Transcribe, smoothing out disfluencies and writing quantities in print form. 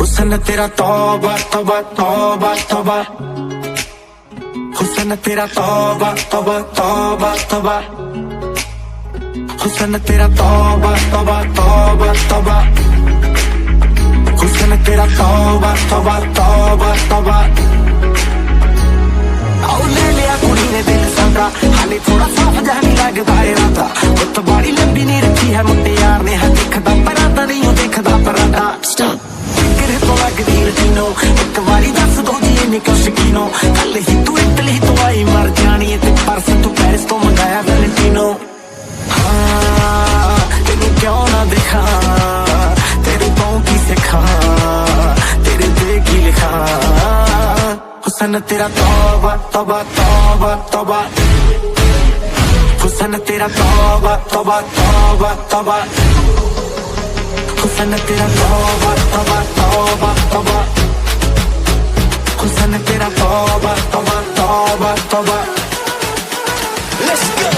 हुस्न तेरा तौबा तौबा तौबा तौबा, हुस्न तेरा तौबा तौबा तौबा तौबा, हुस्न तेरा तौबा तौबा तौबा तौबा, हुस्न तेरा तौबा तौबा तौबा तौबा। आओ ले लिया कुड़ी ने दिल साडा, हाले थोड़ा साफ जहा नहीं लगदा इरादा। गुत्त बाड़ी लंबी नहीं रखी है मुंडे यार ने, है दिखदा परादा नहीं हो देखदा परादा। किरे तो लगदी यकीनो, एक बारी दस दो जी इन्नी क्यों शकीनो। कल ही तू इटली तो आई मर जानी है, ते परस तू पेरिस तो मंगाया वैलेंटिनो। हाँ तेनू क्यों ना दिखा, तेरे पाँव की सिखा, तेरे दिल की लिखा। हुस्न तेरा तौबा तौबा तौबा तौबा, हुस्न तेरा तौबा तौबा तौबा तौबा, हुस्न तेरा तौबा तौबा तौबा तौबा, हुस्न तेरा तौबा तौबा तौबा तौबा। Let's go.